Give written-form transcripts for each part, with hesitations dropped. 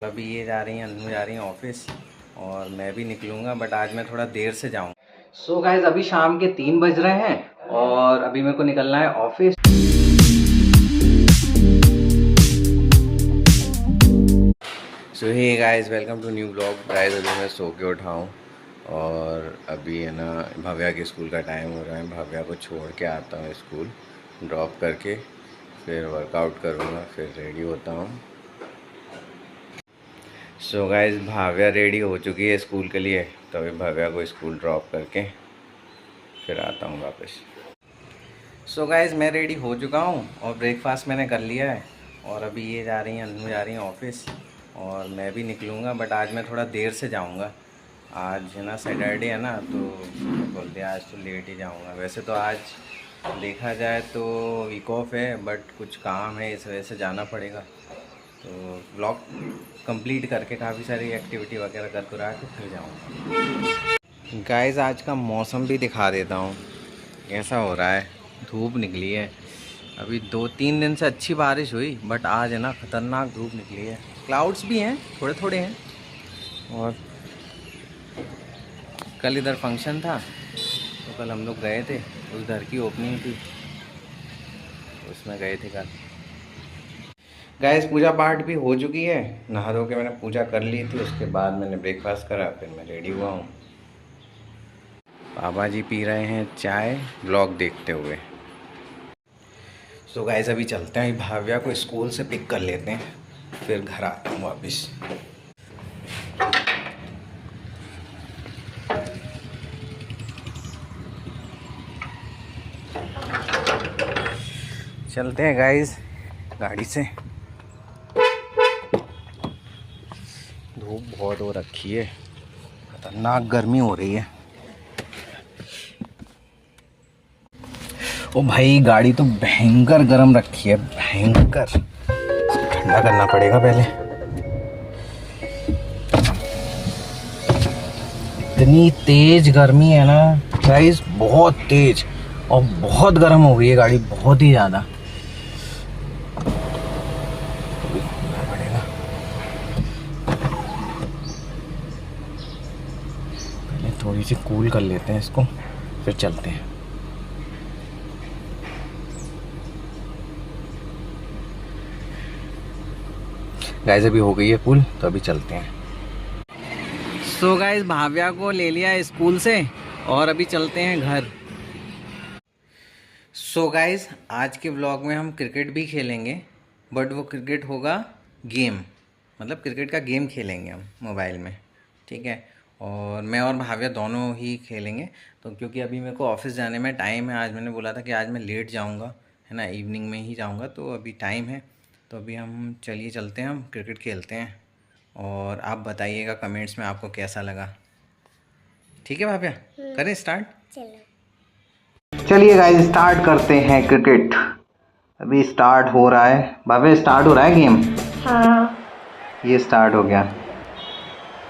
अभी ये जा रही हैं, अन्नू जा रही हैं ऑफिस और मैं भी निकलूँगा, बट आज मैं थोड़ा देर से जाऊँ। सो गाइज अभी शाम के 3 बज रहे हैं और अभी मेरे को निकलना है office. So hey guys, welcome to new blog. Guys अभी मैं सो के उठा हूँ और अभी है ना भव्या के स्कूल का टाइम हो रहा है। भव्या को छोड़ के आता हूँ स्कूल, ड्रॉप करके फिर वर्कआउट करूँगा, फिर रेडी होता हूँ। सो गाइज भव्या रेडी हो चुकी है स्कूल के लिए, तो अभी भव्या को स्कूल ड्रॉप करके फिर आता हूँ वापस। सो गाइज मैं रेडी हो चुका हूँ और ब्रेकफास्ट मैंने कर लिया है और अभी ये जा रही हैं, अन्नू जा रही हैं ऑफिस और मैं भी निकलूँगा, बट आज मैं थोड़ा देर से जाऊँगा। आज है ना सैटरडे है ना, तो बोलते आज तो लेट ही जाऊँगा। वैसे तो आज देखा जाए तो वीक ऑफ है, बट कुछ काम है इस वजह से जाना पड़ेगा। तो ब्लॉग कंप्लीट करके काफ़ी सारी एक्टिविटी वगैरह कर करा के फिर जाऊँगा। गाइस आज का मौसम भी दिखा देता हूँ कैसा हो रहा है। धूप निकली है, अभी 2-3 दिन से अच्छी बारिश हुई, बट आज है ना ख़तरनाक धूप निकली है। क्लाउड्स भी हैं, थोड़े थोड़े हैं। और कल इधर फंक्शन था तो कल हम लोग गए थे, उस घर की ओपनिंग थी, उसमें गए थे कल। गाइस पूजा पाठ भी हो चुकी है, नहा धो के मैंने पूजा कर ली थी, उसके बाद मैंने ब्रेकफास्ट करा, फिर मैं रेडी हुआ हूँ। पापा जी पी रहे हैं चाय ब्लॉग देखते हुए। सो गाइस अभी चलते हैं, भाव्या को स्कूल से पिक कर लेते हैं, फिर घर आता हूँ वापस। चलते हैं गाइस गाड़ी से। धूप बहुत हो रखी है, खतरनाक गर्मी हो रही है। ओ भाई गाड़ी तो भयंकर गर्म रखी है, भयंकर। ठंडा करना पड़ेगा पहले। इतनी तेज गर्मी है ना गाइस, बहुत तेज, और बहुत गर्म हो गई है गाड़ी, बहुत ही ज़्यादा। थोड़ी सी कूल कर लेते हैं इसको, फिर चलते हैं। गाइस अभी हो गई है कूल, तो अभी चलते हैं। सो गाइस भाव्या को ले लिया स्कूल से और अभी चलते हैं घर। सो गाइस आज के व्लॉग में हम क्रिकेट भी खेलेंगे, बट वो क्रिकेट होगा गेम, मतलब क्रिकेट का गेम खेलेंगे हम मोबाइल में, ठीक है। और मैं और भाव्या दोनों ही खेलेंगे, तो क्योंकि अभी मेरे को ऑफिस जाने में टाइम है। आज मैंने बोला था कि आज मैं लेट जाऊंगा, है ना, इवनिंग में ही जाऊंगा, तो अभी टाइम है। तो अभी हम चलते हैं, हम क्रिकेट खेलते हैं और आप बताइएगा कमेंट्स में आपको कैसा लगा। ठीक है भाव्या, करें स्टार्ट? चलिए गाइस स्टार्ट करते हैं क्रिकेट। अभी स्टार्ट हो रहा है भाव्या, स्टार्ट हो रहा है गेम। हाँ। ये स्टार्ट हो गया।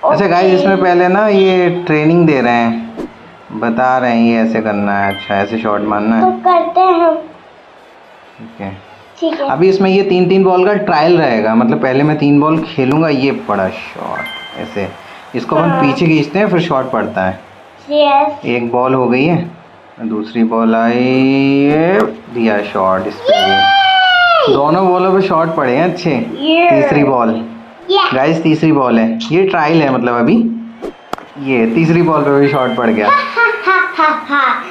अच्छा गाइस इसमें पहले ना ये ट्रेनिंग दे रहे हैं, बता रहे हैं ये ऐसे करना है। अच्छा ऐसे शॉट मारना है, तो करते हैं। ठीक है। ठीक है। अभी इसमें ये 3-3 बॉल का ट्रायल रहेगा, मतलब पहले मैं 3 बॉल खेलूंगा, ये पड़ा शॉट ऐसे, इसको अपन पीछे खींचते हैं फिर शॉट पड़ता है। यस। एक बॉल हो गई है, दूसरी बॉल आई, दिया शॉट। इस पे दोनों बॉलों पे शॉट पड़े हैं अच्छे। तीसरी बॉल गाइस, तीसरी बॉल है, ये ट्रायल है मतलब अभी। ये तीसरी बॉल पे भी शॉट पड़ गया।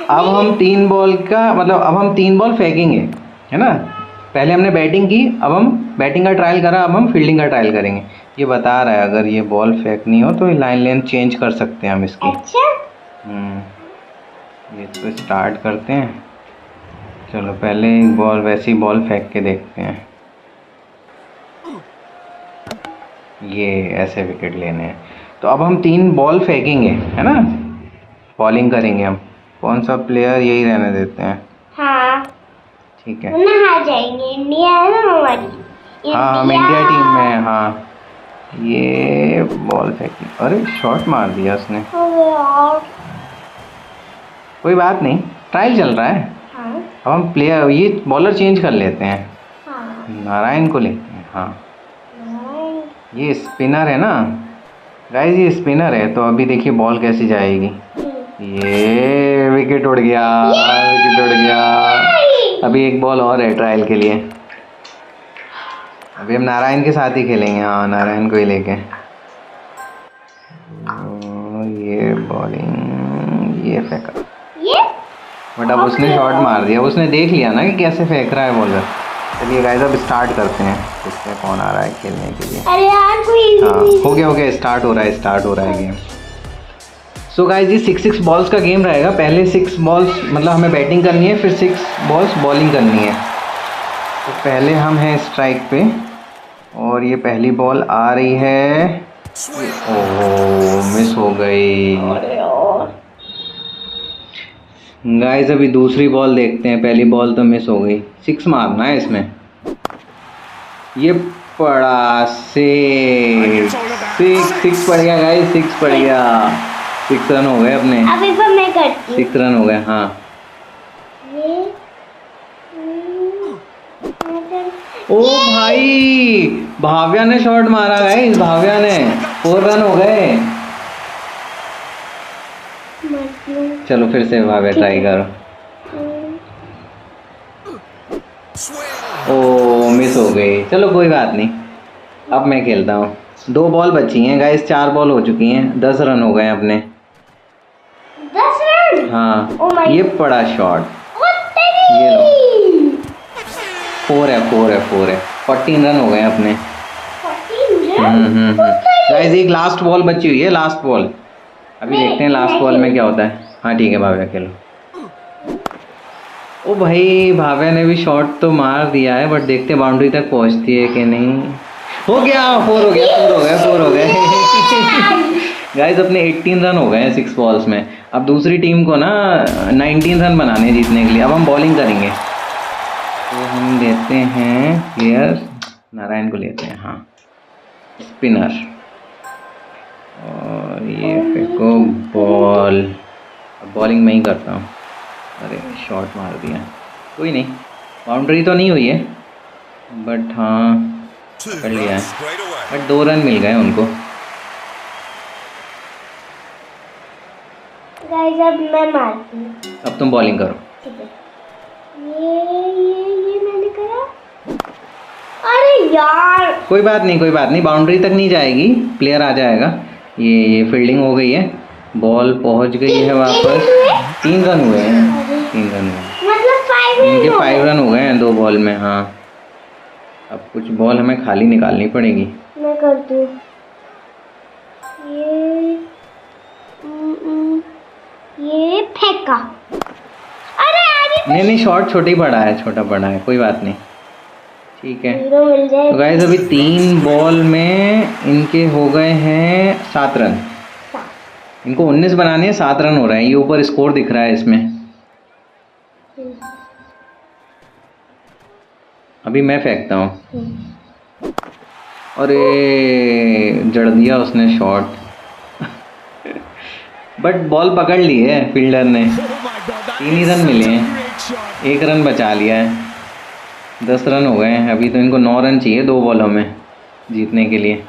अब हम 3 बॉल का मतलब अब हम 3 बॉल फेंकेंगे, है ना। पहले हमने बैटिंग की, अब हम बैटिंग का ट्रायल करा, अब हम फील्डिंग का ट्रायल करेंगे। ये बता रहा है अगर ये बॉल फेंकनी हो तो लाइन लेंथ चेंज कर सकते हैं हम इसकी। अच्छा। ये तो स्टार्ट करते हैं। चलो पहले एक बॉल, वैसी बॉल फेंक के देखते हैं। ये ऐसे विकेट लेने हैं, तो अब हम 3 बॉल फेंकेंगे, है ना, बॉलिंग करेंगे हम। कौन सा प्लेयर, यही रहने देते हैं। हाँ ठीक है, हार जाएंगे, इंडिया है ना हमारी। हाँ हम इंडिया टीम में है। हाँ ये बॉल फेंकी, अरे शॉट मार दिया उसने। कोई बात नहीं, ट्रायल चल रहा है। हाँ। अब हम प्लेयर, ये बॉलर चेंज कर लेते हैं। हाँ। नारायण को लेते हैं। हाँ ये स्पिनर है ना गाइस, ये स्पिनर है। तो अभी देखिए बॉल कैसी जाएगी। ये विकेट उड़ गया, विकेट उड़ गया। अभी एक बॉल और है ट्रायल के लिए। अभी हम नारायण के साथ ही खेलेंगे। हाँ, नारायण को ही लेके। ये बॉलिंग, ये फेंका, बट अब उसने शॉट मार दिया। उसने देख लिया ना कि कैसे फेंक रहा है बॉलर। चलिए गाइस अब स्टार्ट करते हैं। देखते हैं कौन आ रहा है खेलने के लिए। अरे यार कोई हाँ, हो गया स्टार्ट हो रहा है गेम। सो गाइस ये 6 बॉल्स का गेम रहेगा। पहले 6 बॉल्स मतलब हमें बैटिंग करनी है, फिर 6 बॉल्स बॉलिंग करनी है। तो पहले हम हैं स्ट्राइक पे और ये पहली बॉल आ रही है। ओह, मिस हो गई गाइस। अभी दूसरी बॉल देखते हैं। पहली बॉल तो मिस हो गई। 6 मारना है इसमें। ये पड़ा 6 पड़ गया गाइस, 6 पड़ गया। 6 रन हो गए अपने। अभी पर मैं करती हूँ। 6 रन हो गए। हाँ, ओ भाई, भाव्या ने शॉट मारा गाइस, भाव्या ने। 4 रन हो गए। चलो फिर से भाव्या ट्राई करो। ओ, मिस हो गई। चलो कोई बात नहीं, अब मैं खेलता हूँ। 2 बॉल बची हैं गाइस, 4 बॉल हो चुकी हैं। 10 रन हो गए अपने। 10 रन। हाँ, ये पड़ा शॉट। ये लो, 4 है। 14 रन हो गए अपने। गाइस एक लास्ट बॉल बची हुई है, लास्ट बॉल। अभी देखते हैं लास्ट बॉल में क्या होता है। हाँ ठीक है, भाव्या खेलो। ओ भाई, भाव्या ने भी शॉट तो मार दिया है, बट देखते हैं बाउंड्री तक पहुंचती है कि नहीं। हो गया, 4 हो गए। गाइस अपने 18 रन हो गए हैं 6 बॉल्स में। अब दूसरी टीम को ना 19 रन बनाने जीतने के लिए। अब हम बॉलिंग करेंगे। तो हम लेते हैं प्लेयर, नारायण को लेते हैं। हाँ, स्पिनर। और ये फेंको बॉल। अब बॉलिंग मैं ही करता हूँ। अरे शॉट मार दिया, कोई नहीं। बाउंड्री तो नहीं हुई है, बट हाँ कर लिया है। बट 2 रन मिल गए उनको। गाइस अब मैं मारती हूँ। अब तुम बॉलिंग करो। ठीक है। ये मैंने करा। अरे यार, कोई बात नहीं, बाउंड्री तक नहीं जाएगी, प्लेयर आ जाएगा। ये फील्डिंग हो गई है, बॉल पहुंच गई है वापस। 3 रन हुए हैं। 3 रन हुए मतलब 5 रन। इनके 5 रन हो गए हैं 2 बॉल में। हाँ, अब कुछ बॉल हमें खाली निकालनी पड़ेगी। मैं करती हूँ। ये फेंका। अरे नहीं, शॉट छोटा पड़ा है, कोई बात नहीं। ठीक है। हीरो मिल जाए। तो गाइस अभी 3 बॉल में इनके हो गए हैं 7 रन। इनको 19 बनाने हैं, 7 रन हो रहे हैं। ये ऊपर स्कोर दिख रहा है इसमें। अभी मैं फेंकता हूँ। अरे जड़ दिया उसने शॉट। बट बॉल पकड़ ली है फील्डर ने। 3 ही रन मिले हैं, 1 रन बचा लिया है। 10 रन हो गए हैं। अभी तो इनको 9 रन चाहिए 2 बॉलों में जीतने के लिए।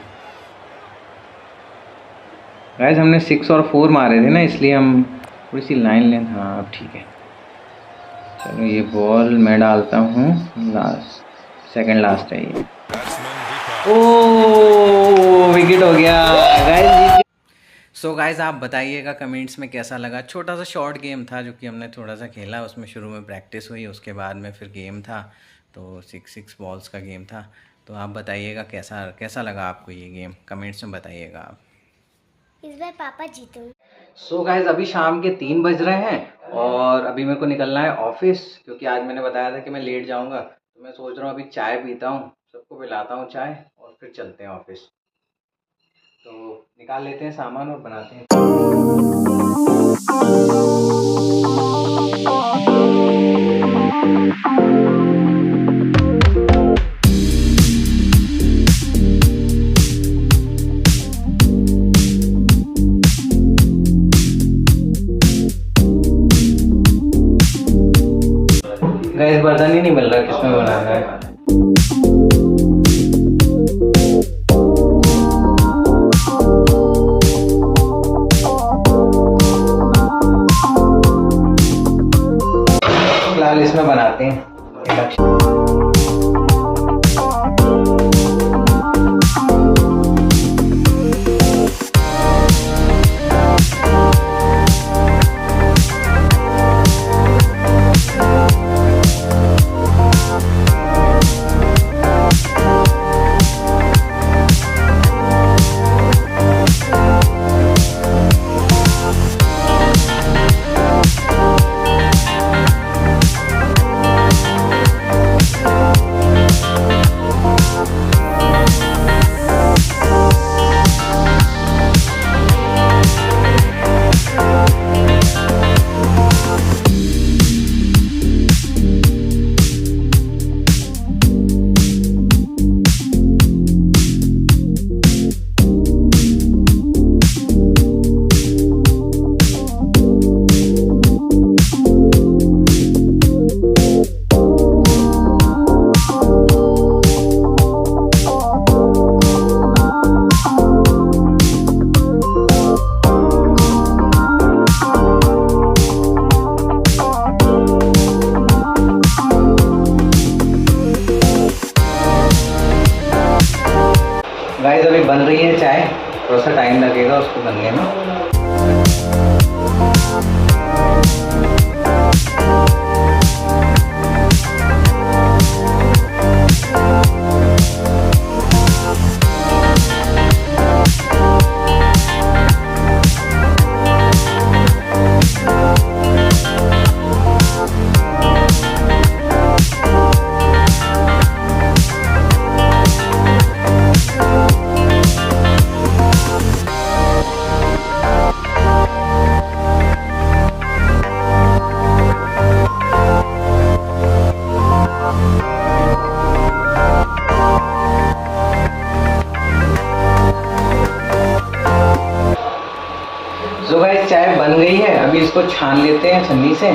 गाइस हमने 6 और 4 मारे थे ना, इसलिए हम थोड़ी सी लाइन लें। हाँ अब ठीक है। चलो ये बॉल मैं डालता हूँ। सेकंड लास्ट है ये। ओ, विकेट हो गया गाइस। सो गाइस आप बताइएगा कमेंट्स में कैसा लगा। छोटा सा शॉर्ट गेम था जो कि हमने थोड़ा सा खेला। उसमें शुरू में प्रैक्टिस हुई, उसके बाद में फिर गेम था। तो 6 बॉल्स का गेम था। तो आप बताइएगा कैसा लगा आपको ये गेम, कमेंट्स में बताइएगा आप। इस बार पापा जीते। सो गाइस अभी शाम के 3 बज रहे हैं और अभी मेरे को निकलना है ऑफिस, क्योंकि आज मैंने बताया था कि मैं लेट जाऊंगा। तो मैं सोच रहा हूँ अभी चाय पीता हूँ, सबको पिलाता हूँ चाय और फिर चलते हैं ऑफिस। तो निकाल लेते हैं सामान और बनाते हैं। गाइस बर्तन ही नहीं मिल रहा, किसमें बनाना है। इंडक्शन। गाइस अभी बन रही है चाय, थोड़ा सा टाइम लगेगा उसको बनने में। तो गाइस चाय बन गई है, अभी इसको छान लेते हैं छन्नी से।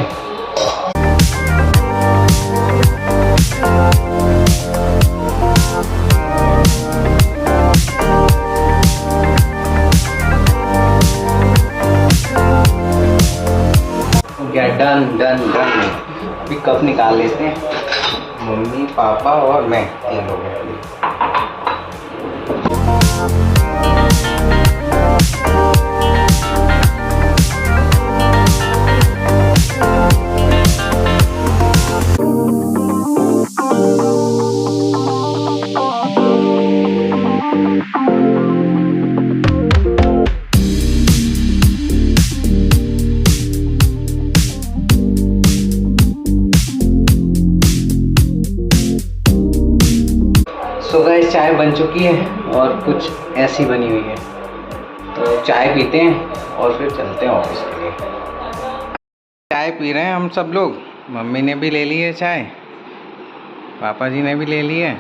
क्या डन डन डन। अभी कप निकाल लेते हैं, मम्मी पापा और मैं 3 लोग हैं। सो गाइस चाय बन चुकी है और कुछ ऐसी बनी हुई है, तो चाय पीते हैं और फिर चलते हैं ऑफिस के लिए। चाय पी रहे हैं हम सब लोग, मम्मी ने भी ले ली है चाय, पापा जी ने भी ले ली है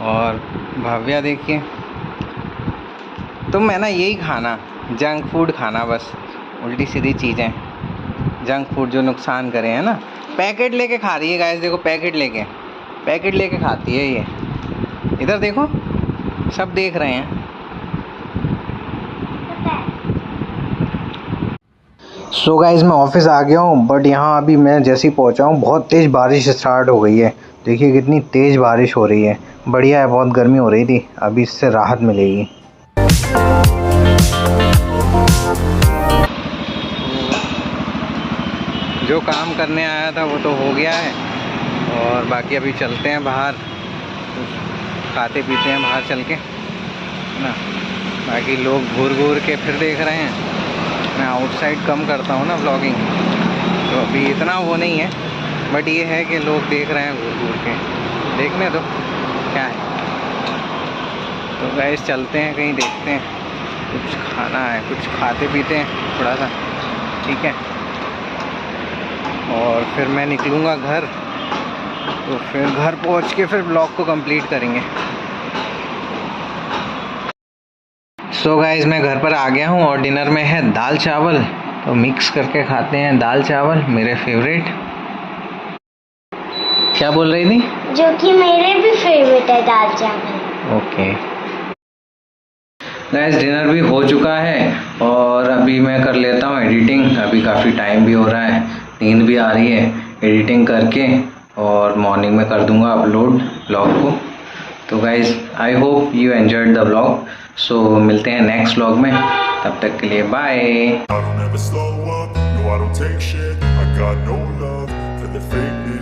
और भव्या देखिए। तो मैं ना यही खाना, जंक फूड खाना, बस उल्टी सीधी चीज़ें, जंक फूड जो नुकसान करे है ना। पैकेट लेके खा रही है गाइस, देखो पैकेट लेके खाती है ये। इधर देखो, सब देख रहे हैं। सो गाइस मैं ऑफिस आ गया हूँ, बट यहाँ अभी मैं जैसे ही पहुँचा हूँ बहुत तेज़ बारिश स्टार्ट हो गई है। देखिए कितनी तेज़ बारिश हो रही है। बढ़िया है, बहुत गर्मी हो रही थी, अभी इससे राहत मिलेगी। जो काम करने आया था वो तो हो गया है, और बाकी अभी चलते हैं बाहर, खाते पीते हैं बाहर चल के ना। बाकी लोग घूर घूर के फिर देख रहे हैं। मैं आउटसाइड कम करता हूँ ना व्लॉगिंग, तो अभी इतना वो नहीं है, बट ये है कि लोग देख रहे हैं घूर घूर के, देखने दो क्या है। तो गाइस चलते हैं कहीं, देखते हैं, कुछ खाना है, कुछ खाते पीते हैं थोड़ा सा, ठीक है। और फिर मैं निकलूँगा घर, तो फिर घर पहुंच के फिर ब्लॉग को कंप्लीट करेंगे। सो गाइस मैं घर पर आ गया हूं और डिनर में है दाल चावल, तो मिक्स करके खाते हैं दाल चावल, मेरे फेवरेट। क्या बोल रही थी? जो कि मेरे भी फेवरेट है दाल चावल। ओके गाइस डिनर भी हो चुका है और अभी मैं कर लेता हूँ एडिटिंग। अभी काफ़ी टाइम भी हो रहा है, नींद भी आ रही है, एडिटिंग करके और मॉर्निंग में कर दूंगा अपलोड ब्लॉग को। तो guys I hope you enjoyed the blog. So मिलते हैं नेक्स्ट ब्लॉग में, तब तक के लिए bye. I don't ever slow up, no I don't take shit, I got no love for the fakeness.